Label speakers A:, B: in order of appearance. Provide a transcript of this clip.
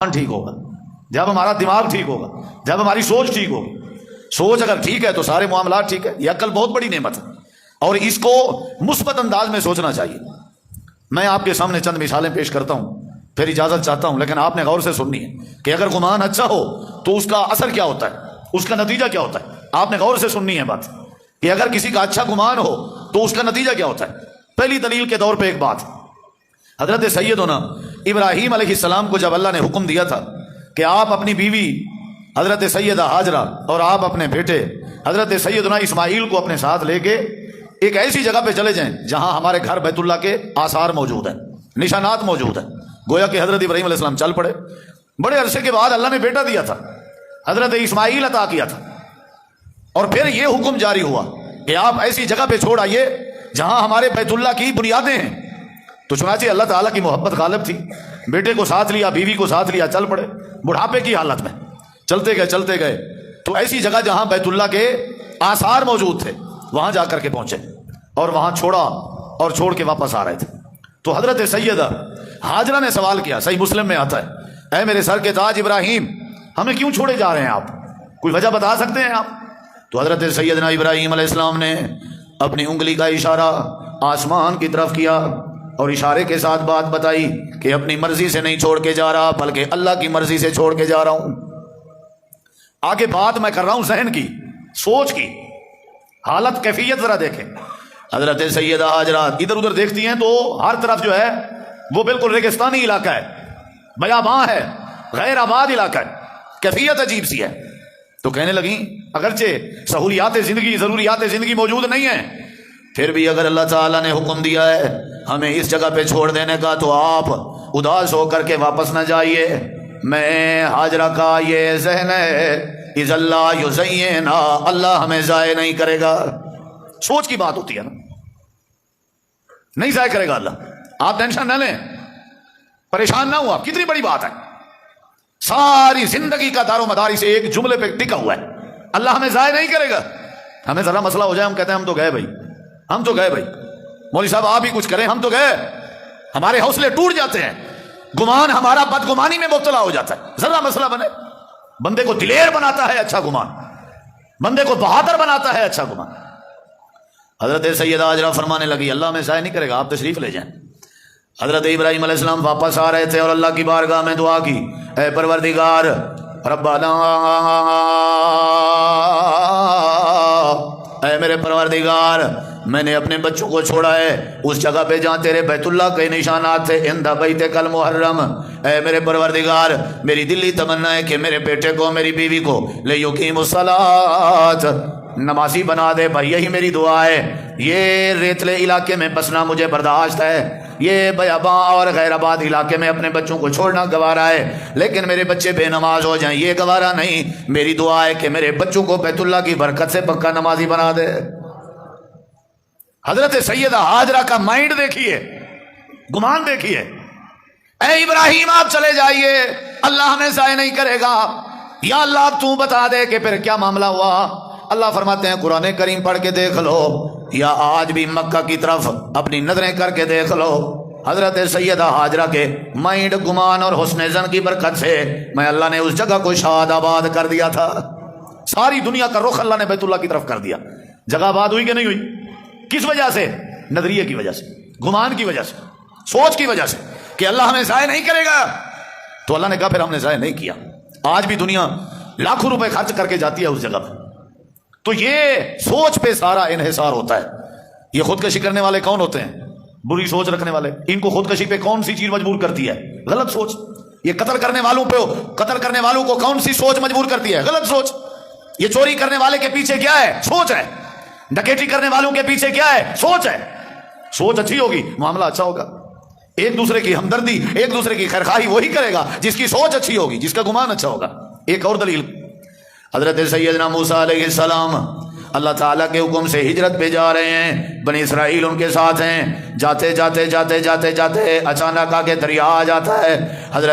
A: ٹھیک ہوگا، جب ہمارا دماغ ٹھیک ہوگا، جب ہماری سوچ ٹھیک ہوگی۔ سوچ اگر ٹھیک ہے تو سارے معاملات ٹھیک ہے۔ یہ عقل بہت بڑی نعمت ہے اور اس کو مثبت انداز میں سوچنا چاہیے۔ میں آپ کے سامنے چند مثالیں پیش کرتا ہوں، پھر اجازت چاہتا ہوں، لیکن آپ نے غور سے سننی ہے کہ اگر گمان اچھا ہو تو اس کا اثر کیا ہوتا ہے، اس کا نتیجہ کیا ہوتا ہے۔ آپ نے غور سے سننی ہے بات کہ اگر کسی کا اچھا گمان ہو تو اس کا نتیجہ کیا ہوتا ہے۔ پہلی دلیل کے طور پہ ایک بات، حضرت سیدنا ابراہیم علیہ السلام کو جب اللہ نے حکم دیا تھا کہ آپ اپنی بیوی حضرت سیدہ ہاجرہ اور آپ اپنے بیٹے حضرت سیدنا اسماعیل کو اپنے ساتھ لے کے ایک ایسی جگہ پہ چلے جائیں جہاں ہمارے گھر بیت اللہ کے آثار موجود ہیں، نشانات موجود ہیں، گویا کہ حضرت ابراہیم علیہ السلام چل پڑے۔ بڑے عرصے کے بعد اللہ نے بیٹا دیا تھا، حضرت اسماعیل عطا کیا تھا، اور پھر یہ حکم جاری ہوا کہ آپ ایسی جگہ پہ چھوڑ آئیے جہاں ہمارے بیت اللہ کی بنیادیں ہیں۔ تو چنانچہ اللہ تعالیٰ کی محبت غالب تھی، بیٹے کو ساتھ لیا، بیوی کو ساتھ لیا، چل پڑے بڑھاپے کی حالت میں۔ چلتے گئے تو ایسی جگہ جہاں بیت اللہ کے آثار موجود تھے وہاں جا کر کے پہنچے اور وہاں چھوڑا اور چھوڑ کے واپس آ رہے تھے۔ تو حضرت سیدہ ہاجرہ نے سوال کیا، صحیح مسلم میں آتا ہے، اے میرے سر کے تاج ابراہیم، ہمیں کیوں چھوڑے جا رہے ہیں آپ؟ کوئی وجہ بتا سکتے ہیں آپ؟ تو حضرت سیدنا ابراہیم علیہ السلام نے اپنی انگلی کا اشارہ آسمان کی طرف کیا اور اشارے کے ساتھ بات بتائی کہ اپنی مرضی سے نہیں چھوڑ کے جا رہا بلکہ اللہ کی مرضی سے چھوڑ کے جا رہا ہوں۔ آگے بات میں کر رہا ہوں ذہن کی، سوچ کی، حالت کیفیت ذرا دیکھیں۔ حضرت سیدہ ہاجرہ ادھر ادھر دیکھتی ہیں تو ہر طرف جو ہے وہ بالکل ریگستانی علاقہ ہے، بیاباں ہے، غیر آباد علاقہ ہے، کیفیت عجیب سی ہے۔ تو کہنے لگیں اگرچہ سہولیات زندگی، ضروریات زندگی موجود نہیں ہیں، پھر بھی اگر اللہ تعالیٰ نے حکم دیا ہے ہمیں اس جگہ پہ چھوڑ دینے کا تو آپ اداس ہو کر کے واپس نہ جائیے۔ میں ہاجرہ کا یہ ذہن ہے اذ اللہ یزینا، اللہ ہمیں ضائع نہیں کرے گا۔ سوچ کی بات ہوتی ہے نا، نہیں ضائع کرے گا اللہ، آپ ٹینشن نہ لیں، پریشان نہ ہوں آپ۔ کتنی بڑی بات ہے، ساری زندگی کا دار و مدار اسے ایک جملے پہ ٹکا ہوا ہے، اللہ ہمیں ضائع نہیں کرے گا۔ ہمیں ذرا مسئلہ ہو جائے ہم کہتے ہیں ہم تو گئے بھائی، ہم تو گئے بھائی، مولوی صاحب آپ ہی کچھ کریں، ہم تو گئے، ہمارے حوصلے ٹوٹ جاتے ہیں، گمان ہمارا بدگمانی میں مبتلا ہو جاتا ہے۔ ذرا مسئلہ بنے، بندے کو دلیر بناتا ہے اچھا گمان، بندے کو بہادر بناتا ہے اچھا گمان۔ حضرت سیدہ ہاجرہ فرمانے لگی اللہ میں ضائع نہیں کرے گا، آپ تشریف لے جائیں۔ حضرت ابراہیم علیہ السلام واپس آ رہے تھے اور اللہ کی بارگاہ میں دعا کی، اے پروردگار ربنا، اے میرے پروردگار، میں نے اپنے بچوں کو چھوڑا ہے اس جگہ پہ جہاں تیرے بیت اللہ کے نشانات تھے، عند بیتک المحرم۔ اے میرے پروردگار، میری دلی تمنا ہے کہ میرے بیٹے کو، میری بیوی کو لیقیم الصلاۃ، نمازی بنا دے بھائی، یہی میری دعا ہے۔ یہ ریتلے علاقے میں بسنا مجھے برداشت ہے، یہ بیاباں اور غیر آباد علاقے میں اپنے بچوں کو چھوڑنا گوارا ہے، لیکن میرے بچے بے نماز ہو جائیں یہ گوارا نہیں۔ میری دعا ہے کہ میرے بچوں کو بیت اللہ کی برکت سے پکا نمازی بنا دے۔ حضرت سیدہ ہاجرہ کا مائنڈ دیکھیے، گمان دیکھیے۔ اے ابراہیم آپ چلے جائیے، اللہ ہمیں ضائع نہیں کرے گا، یا اللہ اب تو بتا دے کہ پھر کیا معاملہ ہوا۔ اللہ فرماتے ہیں قرآن کریم پڑھ کے دیکھ لو، یا آج بھی مکہ کی طرف اپنی نظریں کر کے دیکھ لو، حضرت سیدہ ہاجرہ کے مائنڈ، گمان اور حسن ظن کی برکت سے میں اللہ نے اس جگہ کو شاد آباد کر دیا تھا۔ ساری دنیا کا رخ اللہ نے بیت اللہ کی طرف کر دیا۔ جگہ آباد ہوئی کہ نہیں ہوئی؟ کس وجہ سے؟ نظریے کی وجہ سے، گمان کی وجہ سے، سوچ کی وجہ سے کہ اللہ ہمیں ضائع نہیں کرے گا۔ تو اللہ نے کہا پھر ہم نے ضائع نہیں کیا۔ آج بھی دنیا لاکھوں روپے خرچ کر کے جاتی ہے اس جگہ پہ۔ تو یہ سوچ پہ سارا انحصار ہوتا ہے۔ یہ خودکشی کرنے والے کون ہوتے ہیں؟ بری سوچ رکھنے والے۔ ان کو خودکشی پہ کون سی چیز مجبور کرتی ہے؟ غلط سوچ۔ یہ قتل کرنے والوں کو کون سی سوچ مجبور کرتی ہے؟ غلط سوچ۔ یہ چوری کرنے والے کے پیچھے کیا ہے؟ سوچ ہے۔ ڈکیتی کرنے والوں کے پیچھے کیا ہے؟ سوچ ہے۔ سوچ اچھی ہوگی معاملہ اچھا ہوگا۔ ایک دوسرے کی ہمدردی، ایک دوسرے کی خیرخواہی وہی کرے گا جس کی سوچ اچھی ہوگی، جس کا گمان اچھا ہوگا۔ ایک اور دلیل، حضرت سیدنا موسیٰ علیہ السلام اللہ تعالیٰ کے حکم سے ہجرت پہ جا رہے ہیں، بنی اسرائیل ان کے ساتھ ہیں، جاتے جاتے اچانک آ کے دریا آ جاتا ہے۔ حضرت